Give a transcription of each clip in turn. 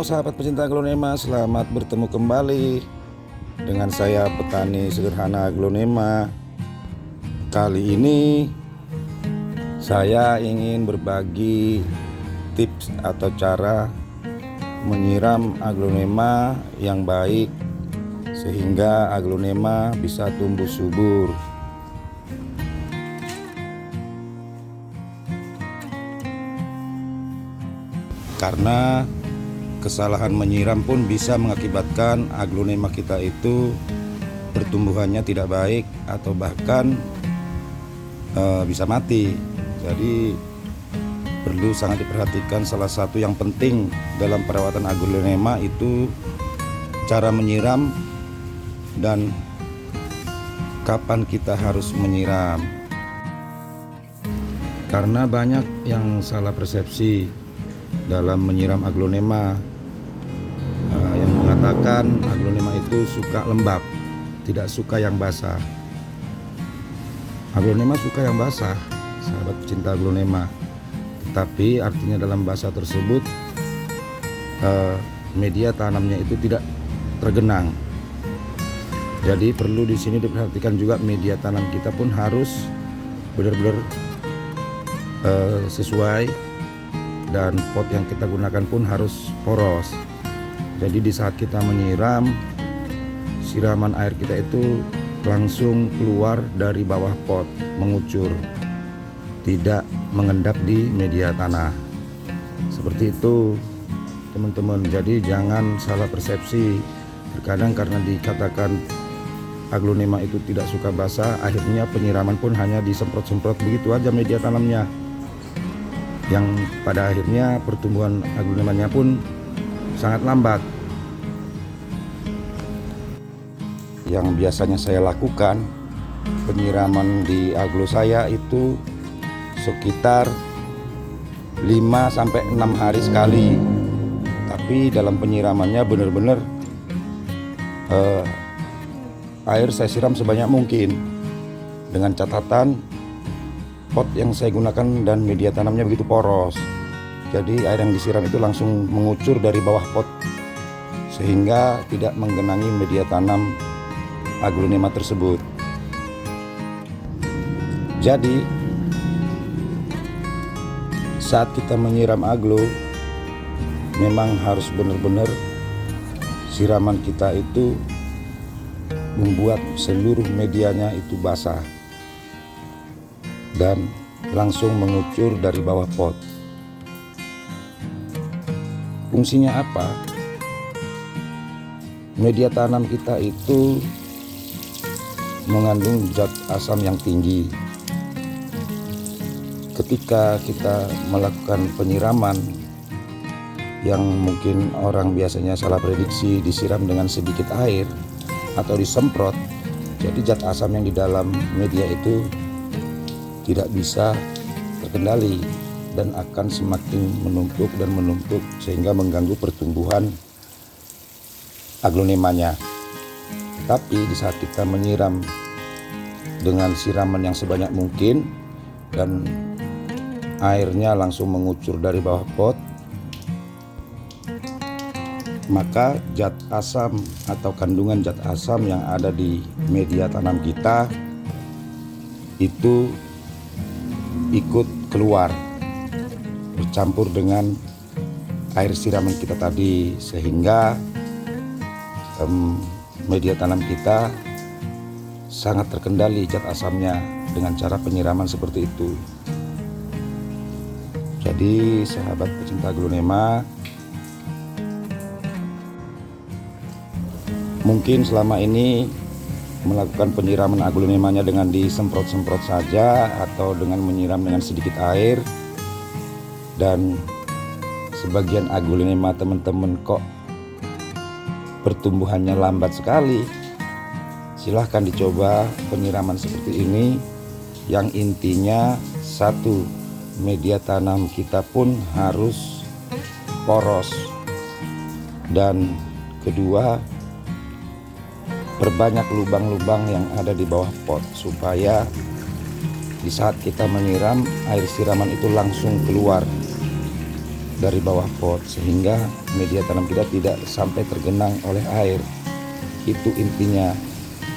Halo sahabat pecinta aglonema, selamat bertemu kembali dengan saya petani sederhana aglonema. Kali ini saya ingin berbagi tips atau cara menyiram aglonema yang baik sehingga aglonema bisa tumbuh subur. Karena kesalahan menyiram pun bisa mengakibatkan aglonema kita itu pertumbuhannya tidak baik atau bahkan bisa mati. Jadi perlu sangat diperhatikan. Salah satu yang penting dalam perawatan aglonema itu cara menyiram dan kapan kita harus menyiram. Karena banyak yang salah persepsi dalam menyiram aglonema, yang mengatakan aglonema itu suka lembab, tidak suka yang basah. Aglonema suka yang basah, sahabat pecinta aglonema. Tetapi artinya dalam basah tersebut media tanamnya itu tidak tergenang. Jadi perlu di sini diperhatikan juga media tanam kita pun harus benar-benar sesuai, dan pot yang kita gunakan pun harus poros. Jadi di saat kita menyiram, siraman air kita itu langsung keluar dari bawah pot, mengucur, tidak mengendap di media tanah. Seperti itu teman-teman. Jadi jangan salah persepsi. Terkadang karena dikatakan aglonema itu tidak suka basah, akhirnya penyiraman pun hanya disemprot-semprot begitu aja media tanamnya, yang pada akhirnya pertumbuhan aglonemanya pun sangat lambat. Yang biasanya saya lakukan penyiraman di aglo saya itu sekitar 5-6 hari sekali. Tapi dalam penyiramannya benar-benar air saya siram sebanyak mungkin, dengan catatan pot yang saya gunakan dan media tanamnya begitu poros. Jadi air yang disiram itu langsung mengucur dari bawah pot sehingga tidak menggenangi media tanam aglonema tersebut. Jadi saat kita menyiram aglo memang harus benar-benar siraman kita itu membuat seluruh medianya itu basah dan langsung mengucur dari bawah pot. Fungsinya apa? Media tanam kita itu mengandung zat asam yang tinggi. Ketika kita melakukan penyiraman yang mungkin orang biasanya salah prediksi, disiram dengan sedikit air atau disemprot, jadi zat asam yang di dalam media itu tidak bisa terkendali dan akan semakin menumpuk dan menumpuk sehingga mengganggu pertumbuhan aglonemanya. Tapi di saat kita menyiram dengan siraman yang sebanyak mungkin dan airnya langsung mengucur dari bawah pot, maka zat asam atau kandungan zat asam yang ada di media tanam kita itu ikut keluar bercampur dengan air siraman kita tadi, sehingga media tanam kita sangat terkendali zat asamnya dengan cara penyiraman seperti itu. Jadi sahabat pecinta aglonema, mungkin selama ini melakukan penyiraman aglonemanya dengan disemprot-semprot saja atau dengan menyiram dengan sedikit air, dan sebagian aglonema teman-teman kok pertumbuhannya lambat sekali. Silahkan dicoba penyiraman seperti ini, yang intinya satu, media tanam kita pun harus poros, dan kedua, perbanyak lubang-lubang yang ada di bawah pot supaya di saat kita menyiram air siraman itu langsung keluar dari bawah pot sehingga media tanam kita tidak sampai tergenang oleh air. Itu intinya.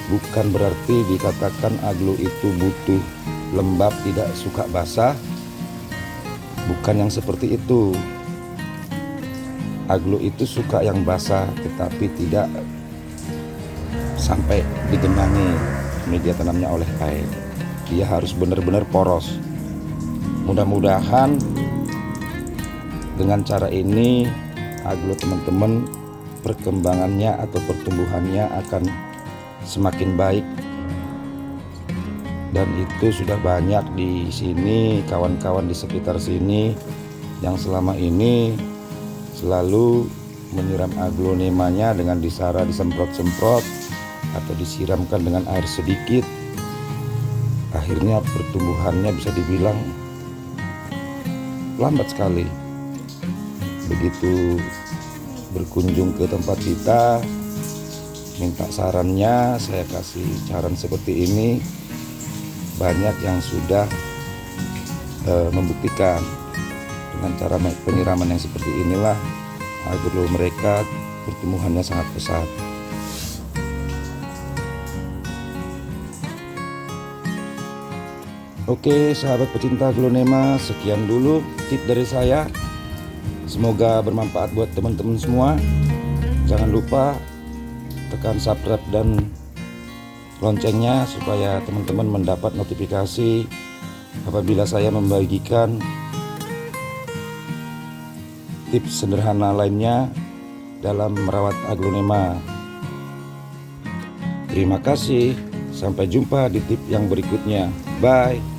Bukan berarti dikatakan aglo itu butuh lembab, tidak suka basah. Bukan yang seperti itu. Aglo itu suka yang basah tetapi tidak sampai digenangi media tanamnya oleh air. Dia harus benar-benar poros. Mudah-mudahan dengan cara ini aglo teman-teman perkembangannya atau pertumbuhannya akan semakin baik. Dan itu sudah banyak di sini, kawan-kawan di sekitar sini yang selama ini selalu menyiram aglonemanya dengan disemprot-semprot atau disiramkan dengan air sedikit. Akhirnya pertumbuhannya bisa dibilang lambat sekali. Begitu berkunjung ke tempat kita, minta sarannya, saya kasih saran seperti ini. Banyak yang sudah membuktikan dengan cara penyiraman yang seperti inilah aglo mereka pertumbuhannya sangat pesat. Oke sahabat pecinta aglonema, sekian dulu tip dari saya. Semoga bermanfaat buat teman-teman semua. Jangan lupa tekan subscribe dan loncengnya supaya teman-teman mendapat notifikasi apabila saya membagikan tips sederhana lainnya dalam merawat aglonema. Terima kasih, sampai jumpa di tip yang berikutnya. Bye.